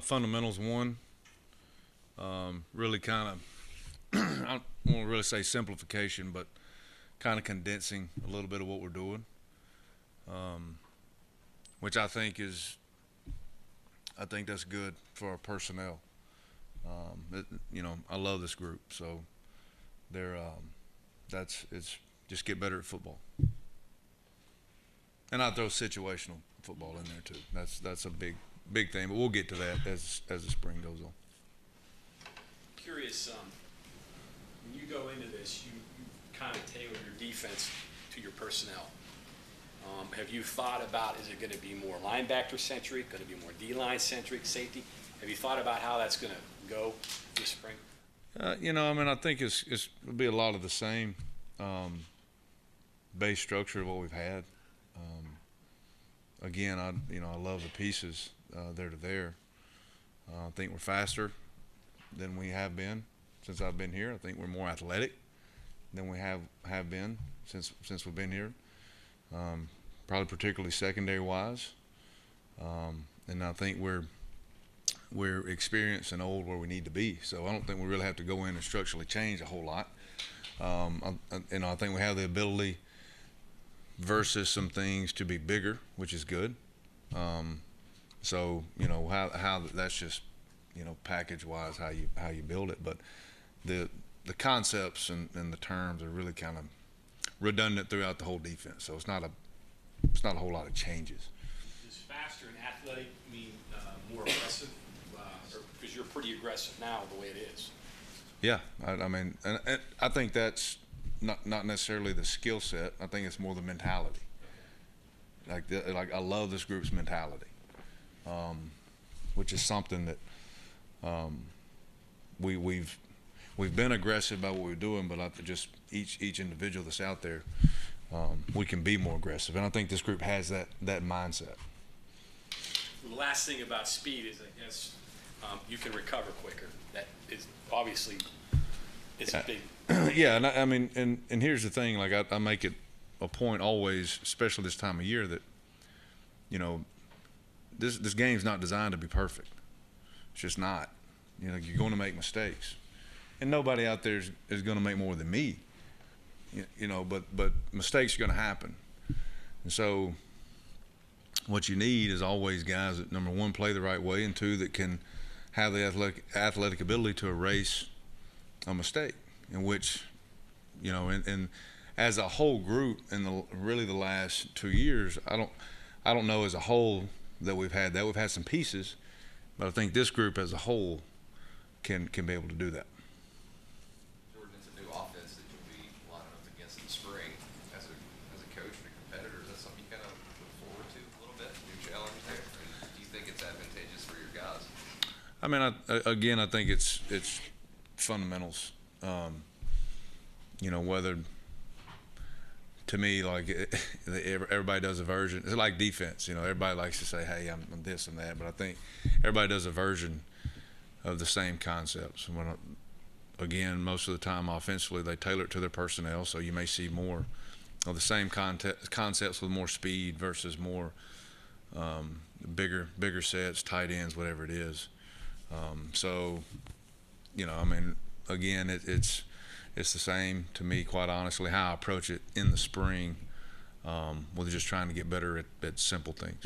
Fundamentals one. Really kind of, I don't want to really say simplification, but kind of condensing a little bit of what we're doing, um, which I think that's good for our personnel. I love this group, so they're it's just get better at football, and I throw situational football in there too. That's a big thing, but we'll get to that as the spring goes on. Curious, when you go into this, you kind of tailor your defense to your personnel. Have you thought about, is it going to be more linebacker centric, going to be more D-line centric, safety? Have you thought about how that's going to go this spring? I think it'll be a lot of the same base structure of what we've had. Again, I love the pieces there to there. I think we're faster than we have been since I've been here. I think we're more athletic than we have been since we've been here. Probably particularly secondary wise, and I think we're experienced and old where we need to be. So I don't think we really have to go in and structurally change a whole lot. I think we have the ability versus some things to be bigger, which is good. So how that's just package wise how you build it, but the concepts and the terms are really kind of redundant throughout the whole defense. So it's not a whole lot of changes. Does faster and athletic mean more aggressive? Because you're pretty aggressive now the way it is. Yeah, I mean, and I think that's not necessarily the skill set. I think it's more the mentality. Like I love this group's mentality, which is something that we've been aggressive about what we're doing, but just each individual that's out there, we can be more aggressive, and I think this group has that mindset. The last thing about speed is, I guess, you can recover quicker. That is obviously a big. Yeah, and I mean, and here's the thing. Like I make it a point always, especially this time of year, that this game's not designed to be perfect. It's just not. You're going to make mistakes, and nobody out there is going to make more than me. But mistakes are going to happen, and so what you need is always guys that, number one, play the right way, and two, that can have the athletic ability to erase a mistake. In which, and as a whole group in really the last 2 years, I don't know as a whole that we've had that. We've had some pieces, but I think this group as a whole can be able to do that. Jordan, it's a new offense that you'll be lining up against in the spring. As a coach and a competitor, is that something you kind of look forward to a little bit? New challenge there? And do you think it's advantageous for your guys? I mean, I think it's fundamentals. Whether to me, like everybody does a version. It's like defense. Everybody likes to say, "Hey, I'm this and that," but I think everybody does a version of the same concepts. Again, most of the time, offensively, they tailor it to their personnel. So you may see more of the same concepts with more speed versus more bigger sets, tight ends, whatever it is. I mean, again, it's the same to me, quite honestly, how I approach it in the spring, with just trying to get better at simple things.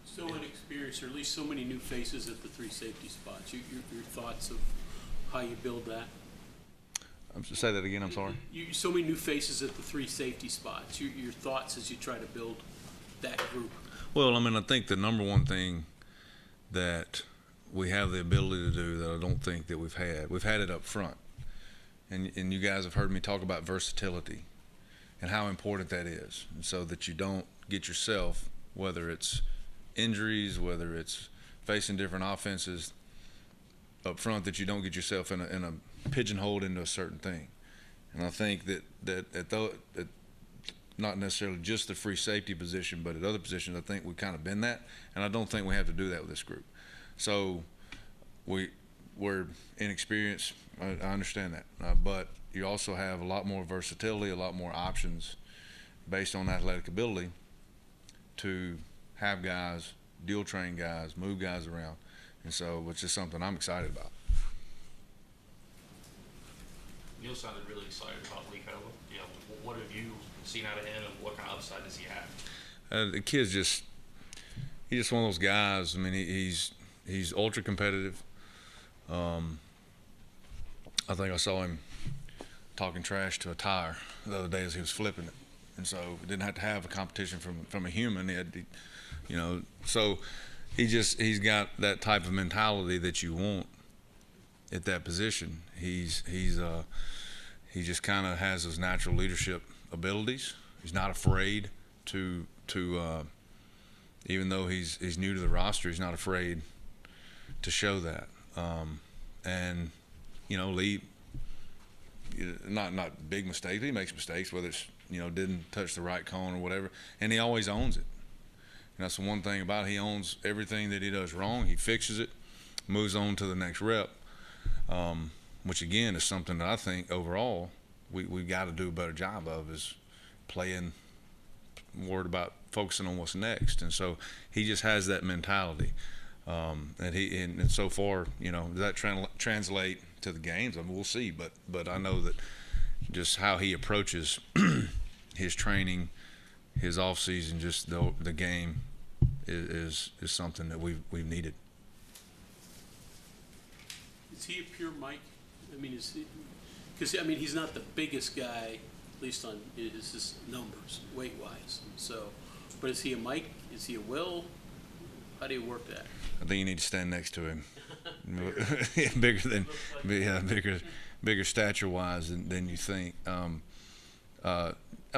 So inexperienced, or at least so many new faces at the three safety spots. Your thoughts of how you build that? Say that again, I'm sorry. So many new faces at the three safety spots. Your thoughts as you try to build that group? Well, I mean, I think the number one thing that we have the ability to do that I don't think that we've had it up front. And you guys have heard me talk about versatility and how important that is. And so that you don't get yourself, whether it's injuries, whether it's facing different offenses up front, that you don't get yourself in a pigeonholed into a certain thing. And I think that at not necessarily just the free safety position, but at other positions, I think we've kind of been that. And I don't think we have to do that with this group. So we're inexperienced. I understand that, but you also have a lot more versatility, a lot more options based on athletic ability to have guys dual train guys, move guys around, and so which is something I'm excited about. Neil sounded really excited about Lee Cova. You know, what have you seen out of him, and what kind of upside does he have? The kid's he's just one of those guys. I mean, he's ultra competitive. I think I saw him talking trash to a tire the other day as he was flipping it, and so didn't have to have a competition from a human. He had to, you know, so he's got that type of mentality that you want at that position. He just kind of has those natural leadership abilities. He's not afraid to even though he's new to the roster, he's not afraid to show that. And you know, Lee, not big mistakes. He makes mistakes, whether it's, you know, didn't touch the right cone or whatever, and he always owns it. And that's the one thing about it. He owns everything that he does wrong. He fixes it, moves on to the next rep, which again is something that I think overall we've got to do a better job of, is playing, worried about focusing on what's next. And so he just has that mentality. And so far, you know, does that translate to the games? I mean, we'll see. But I know that just how he approaches his training, his off season, just the game is something that we've needed. Is he a pure Mike? I mean, because I mean, he's not the biggest guy, at least on his numbers, weight-wise. So, but is he a Mike? Is he a Will? How do you work that? I think you need to stand next to him. Bigger stature-wise than you think. I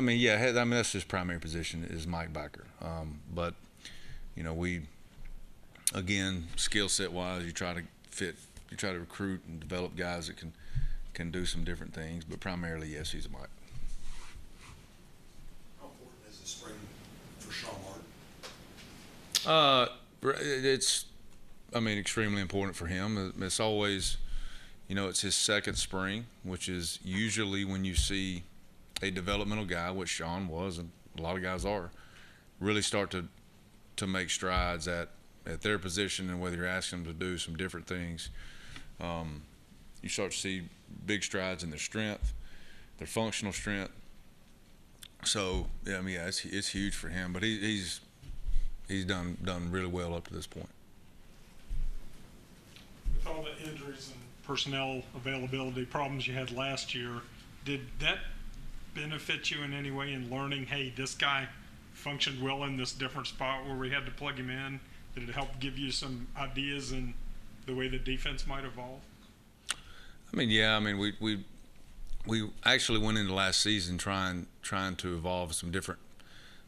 mean, that's his primary position is Mike backer. But you know, again, skill set wise, you try to recruit and develop guys that can do some different things. But primarily, yes, he's a Mike. How important is the spring for Sean Martin? It's, I mean, extremely important for him. It's always, you know, it's his second spring, which is usually when you see a developmental guy, which Sean was, and a lot of guys are, really start to make strides at their position, and whether you're asking them to do some different things, you start to see big strides in their strength, their functional strength. So, yeah, I mean, yeah, it's huge for him, but he's done really well up to this point. With all the injuries and personnel availability problems you had last year, did that benefit you in any way in learning, hey, this guy functioned well in this different spot where we had to plug him in? Did it help give you some ideas in the way the defense might evolve? I mean, yeah, I mean, we actually went into last season trying to evolve some different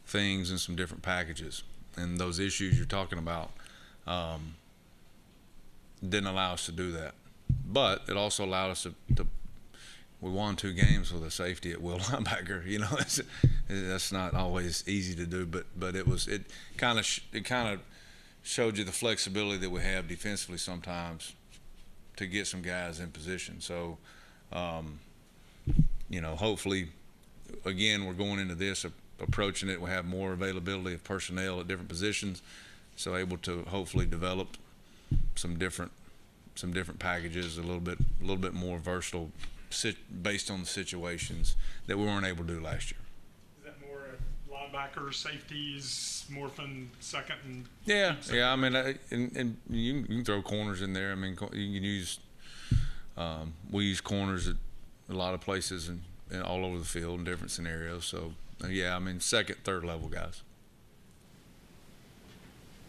things and some different packages, and those issues you're talking about didn't allow us to do that. But it also allowed us to we won 2 games with a safety at will linebacker. You know, that's not always easy to do, but it kind of showed you the flexibility that we have defensively sometimes to get some guys in position. So, you know, hopefully, again, we're going into this approaching it. We have more availability of personnel at different positions, so able to hopefully develop some different packages, a little bit more versatile, based on the situations that we weren't able to do last year. Is that more linebackers, safeties, morphing second and yeah? I mean, and you can throw corners in there. I mean, you can use we use corners at a lot of places and all over the field in different scenarios. So yeah, I mean, second, third level guys.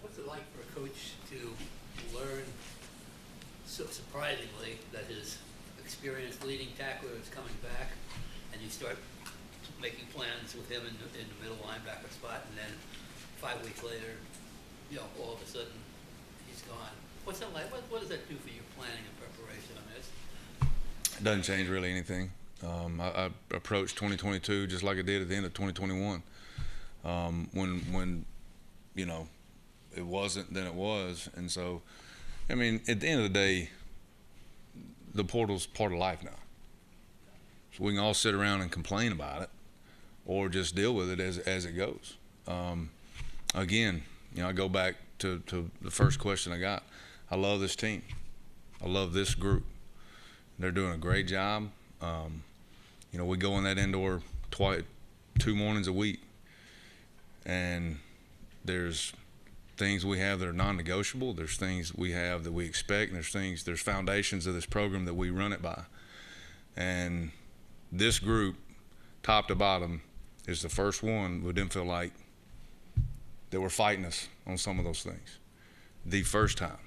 What's it like for a coach to learn so surprisingly that his experienced leading tackler is coming back, and you start making plans with him in the middle linebacker spot, and then 5 weeks later, you know, all of a sudden he's gone. What's that like? What does that do for your planning and preparation on this? It doesn't change really anything. I approached 2022 just like I did at the end of 2021. When you know, it wasn't, then it was. And so, I mean, at the end of the day, the portal's part of life now. So we can all sit around and complain about it or just deal with it as it goes. Again, you know, I go back to the first question I got, I love this team. I love this group. They're doing a great job. You know, we go in that indoor 2 mornings a week, and there's things we have that are non-negotiable. There's things we have that we expect, and there's foundations of this program that we run it by. And this group, top to bottom, is the first one we didn't feel like they were fighting us on some of those things the first time.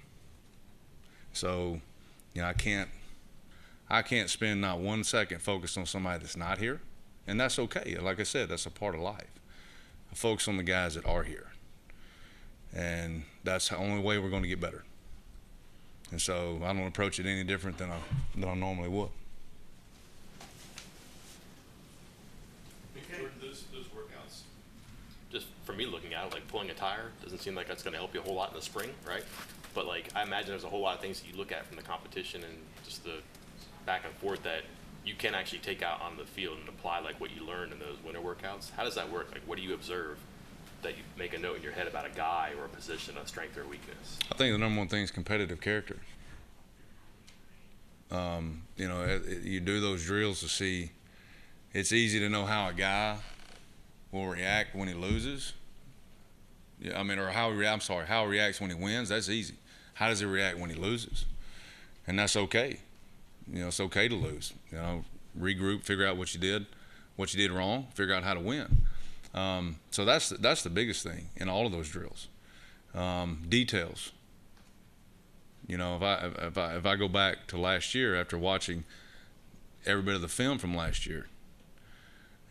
So, you know, I can't spend not 1 second focused on somebody that's not here, and that's okay. Like I said, that's a part of life. I focus on the guys that are here, and that's the only way we're going to get better. And so I don't approach it any different than I normally would. Jordan, those workouts, just for me looking at it, like pulling a tire doesn't seem like that's going to help you a whole lot in the spring, right? But like I imagine there's a whole lot of things that you look at from the competition and just the back and forth that you can actually take out on the field and apply like what you learned in those winter workouts. How does that work? Like what do you observe that you make a note in your head about a guy or a position, a strength or a weakness? I think the number one thing is competitive character. You know, you do those drills to see. It's easy to know how a guy will react when he loses. Yeah, I mean, or how he reacts when he wins. That's easy. How does he react when he loses? And that's okay. You know, it's okay to lose. You know, regroup, figure out what you did wrong, figure out how to win. So that's the biggest thing in all of those drills. Details. You know, if I go back to last year after watching every bit of the film from last year,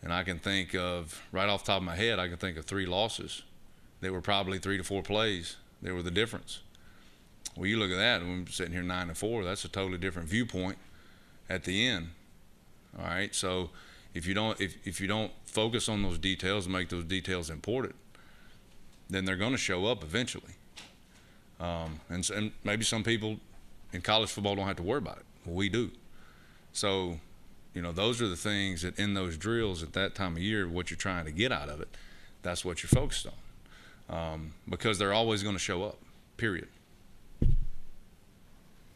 and I can think of, right off the top of my head, I can think of 3 losses. They were probably 3 to 4 plays. They were the difference. Well, you look at that, and we're sitting here 9-4. That's a totally different viewpoint at the end. All right, so if you don't focus on those details and make those details important, then they're going to show up eventually. And maybe some people in college football don't have to worry about it. Well, we do. So, you know, those are the things that in those drills at that time of year, what you're trying to get out of it, that's what you're focused on. Because they're always going to show up, period.